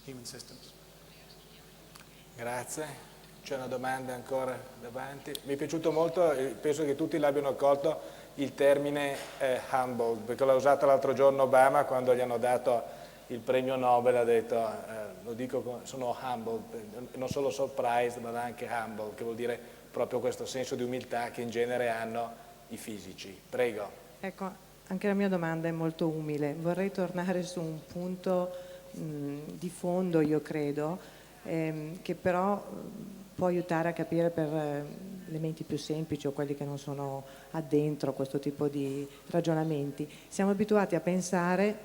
human systems. Grazie. C'è una domanda ancora davanti. Mi è piaciuto molto, penso che tutti l'abbiano colto, il termine humbled, perché l'ha usato l'altro giorno Obama quando gli hanno dato il premio Nobel, ha detto, lo dico, sono humbled, non solo surprised ma anche humbled, che vuol dire proprio questo senso di umiltà che in genere hanno i fisici. Prego. Ecco, anche la mia domanda è molto umile. Vorrei tornare su un punto di fondo, io credo, che però può aiutare a capire per le menti più semplici o quelli che non sono addentro a questo tipo di ragionamenti. Siamo abituati a pensare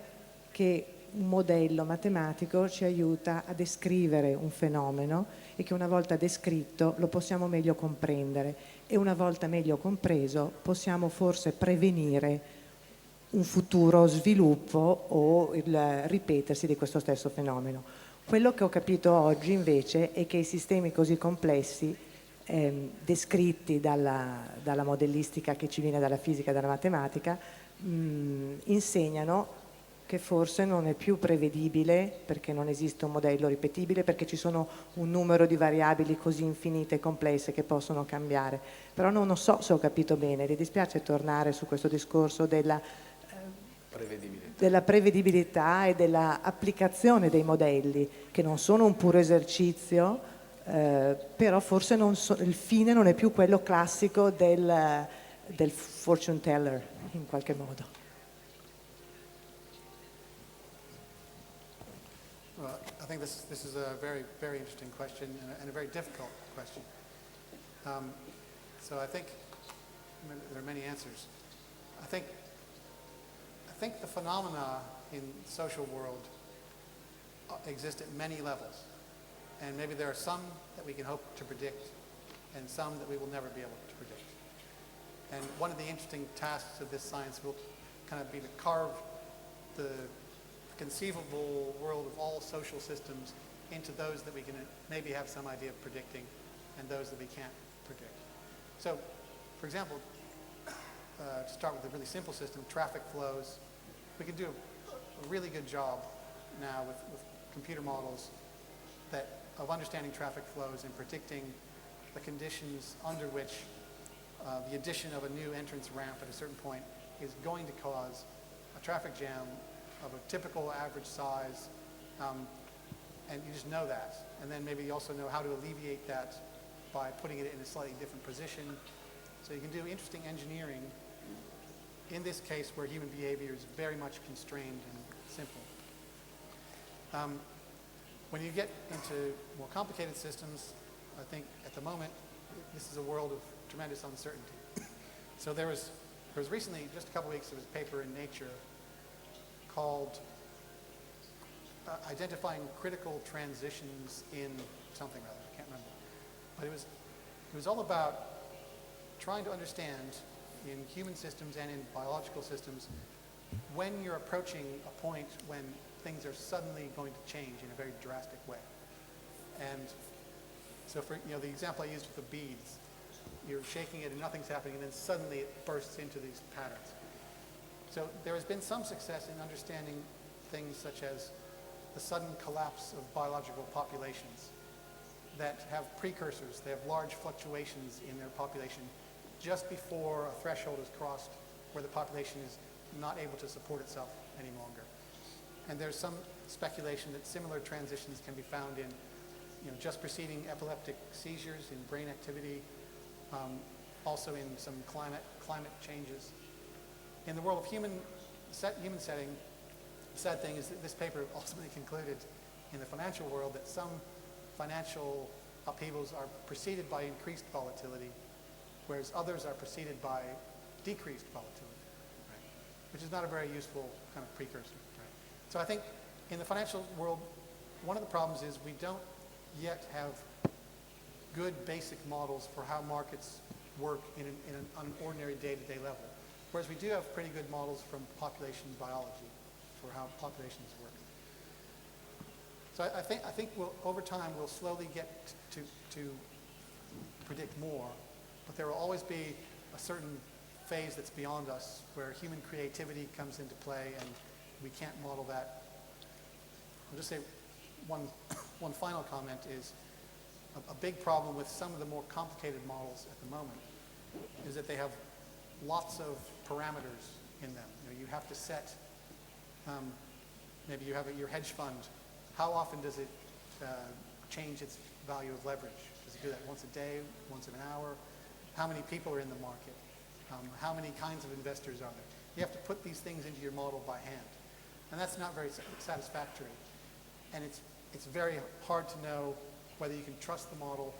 che un modello matematico ci aiuta a descrivere un fenomeno e che una volta descritto lo possiamo meglio comprendere e una volta meglio compreso possiamo forse prevenire un futuro sviluppo o il ripetersi di questo stesso fenomeno. Quello che ho capito oggi invece è che i sistemi così complessi descritti dalla modellistica che ci viene dalla fisica e dalla matematica insegnano che forse non è più prevedibile perché non esiste un modello ripetibile, perché ci sono un numero di variabili così infinite e complesse che possono cambiare. Però non so se ho capito bene, mi dispiace tornare su questo discorso della prevedibilità e dell'applicazione dei modelli, che non sono un puro esercizio, però forse il fine non è più quello classico del fortune teller, in qualche modo. Well, I think this is a very, very interesting question and a very difficult question. So I think there are many answers. I think the phenomena in the social world exist at many levels. And maybe there are some that we can hope to predict and some that we will never be able to predict. And one of the interesting tasks of this science will kind of be to carve the conceivable world of all social systems into those that we can maybe have some idea of predicting and those that we can't predict. So, for example, to start with a really simple system, traffic flows, we can do a really good job now with computer models of understanding traffic flows and predicting the conditions under which the addition of a new entrance ramp at a certain point is going to cause a traffic jam of a typical average size, and you just know that. And then maybe you also know how to alleviate that by putting it in a slightly different position. So you can do interesting engineering in this case where human behavior is very much constrained and simple. When you get into more complicated systems, I think at the moment, this is a world of tremendous uncertainty. So there was recently, just a couple weeks, there was a paper in Nature called Identifying Critical Transitions in something or other, I can't remember. But it was all about trying to understand in human systems and in biological systems when you're approaching a point when things are suddenly going to change in a very drastic way. And so for the example I used with the beads, you're shaking it and nothing's happening and then suddenly it bursts into these patterns. So there has been some success in understanding things such as the sudden collapse of biological populations that have precursors. They have large fluctuations in their population just before a threshold is crossed where the population is not able to support itself any longer. And there's some speculation that similar transitions can be found in just preceding epileptic seizures in brain activity, also in some climate changes. In the world of human setting, the sad thing is that this paper ultimately concluded in the financial world that some financial upheavals are preceded by increased volatility, whereas others are preceded by decreased volatility, right? Which is not a very useful kind of precursor. Right? So I think in the financial world, one of the problems is we don't yet have good basic models for how markets work in an ordinary day-to-day level. Whereas we do have pretty good models from population biology for how populations work. So I think over time we'll slowly get to predict more, but there will always be a certain phase that's beyond us where human creativity comes into play and we can't model that. I'll just say one final comment is a big problem with some of the more complicated models at the moment is that they have lots of parameters in them. You have to set, maybe you have your hedge fund. How often does it change its value of leverage? Does it do that once a day, once in an hour? How many people are in the market? How many kinds of investors are there? You have to put these things into your model by hand. And that's not very satisfactory. And it's very hard to know whether you can trust the model,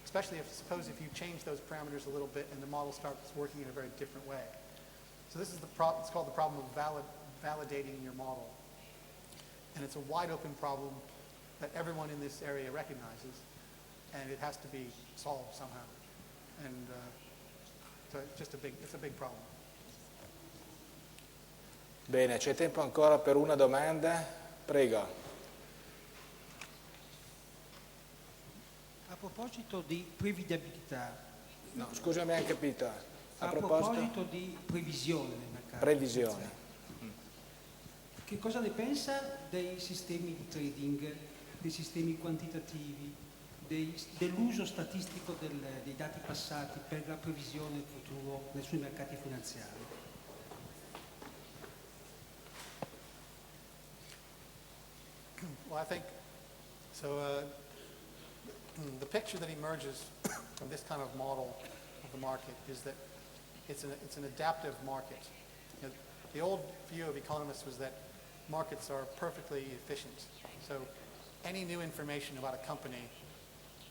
especially suppose if you change those parameters a little bit and the model starts working in a very different way. So this is it's called the problem of validating your model. And it's a wide open problem that everyone in this area recognizes, and it has to be solved somehow. And so it's a big problem. Bene, c'è tempo ancora per una domanda? Prego. A proposito di prevedibilità. No, scusa, mi hai capito. A proposito di previsione nel mercato. Previsione. Che cosa ne pensa dei sistemi di trading, dei sistemi quantitativi, dell'uso statistico dei dati passati per la previsione del futuro sui mercati finanziari? Well, I think, the picture that emerges from this kind of model of the market is that it's an adaptive market. The old view of economists was that markets are perfectly efficient. So any new information about a company,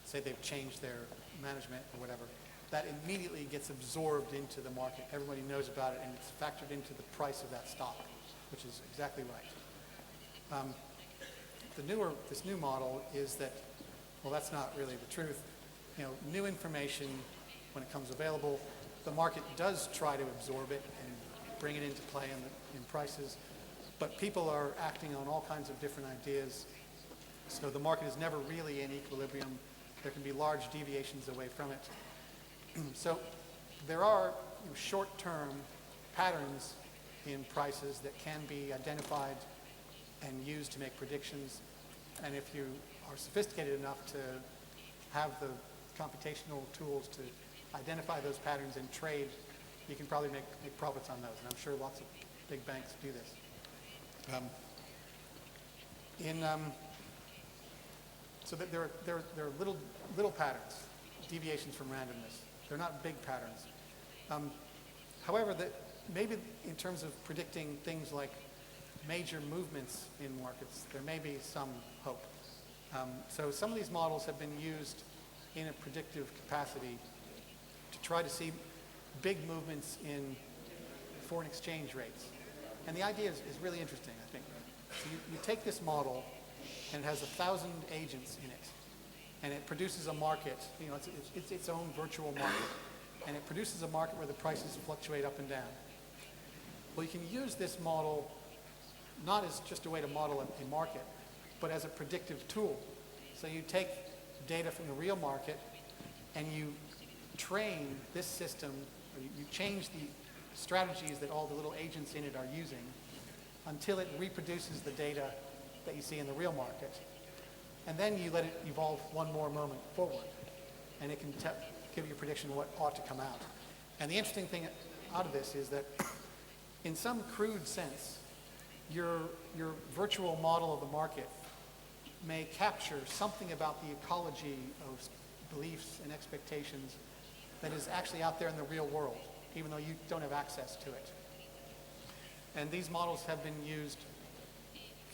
say they've changed their management or whatever, that immediately gets absorbed into the market. Everybody knows about it and it's factored into the price of that stock, which is exactly right. This new model is that, well, that's not really the truth. New information, when it comes available, the market does try to absorb it and bring it into play in prices, but people are acting on all kinds of different ideas. So the market is never really in equilibrium. There can be large deviations away from it. So there are short-term patterns in prices that can be identified and used to make predictions. And if you are sophisticated enough to have the computational tools to identify those patterns and trade, you can probably make profits on those. And I'm sure lots of big banks do this. So that there are little patterns, deviations from randomness. They're not big patterns. However, maybe in terms of predicting things like major movements in markets, there may be some hope. So some of these models have been used in a predictive capacity to try to see big movements in foreign exchange rates. And the idea is really interesting, I think. So you take this model, and it has 1,000 agents in it, and it produces a market. It's its own virtual market, and it produces a market where the prices fluctuate up and down. Well, you can use this model not as just a way to model a market, but as a predictive tool. So you take data from the real market, and you train this system, or you change the strategies that all the little agents in it are using until it reproduces the data that you see in the real market. And then you let it evolve one more moment forward. And it can give you a prediction of what ought to come out. And the interesting thing out of this is that in some crude sense, your virtual model of the market may capture something about the ecology of beliefs and expectations that is actually out there in the real world, even though you don't have access to it. And these models have been used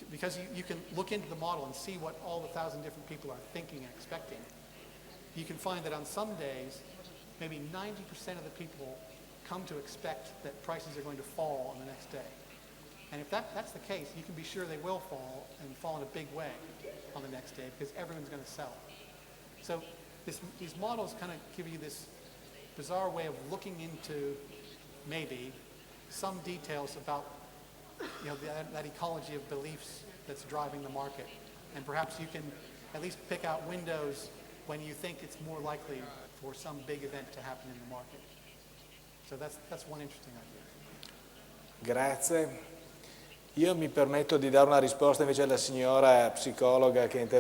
because you can look into the model and see what all the 1,000 different people are thinking and expecting. You can find that on some days, maybe 90% of the people come to expect that prices are going to fall on the next day. And if that's the case, you can be sure they will fall, and fall in a big way on the next day, because everyone's going to sell. So these models kind of give you this bizarre way of looking into maybe some details about that ecology of beliefs that's driving the market. And perhaps you can at least pick out windows when you think it's more likely for some big event to happen in the market. So that's one interesting idea. Grazie. Io mi permetto di dare una risposta invece alla signora psicologa che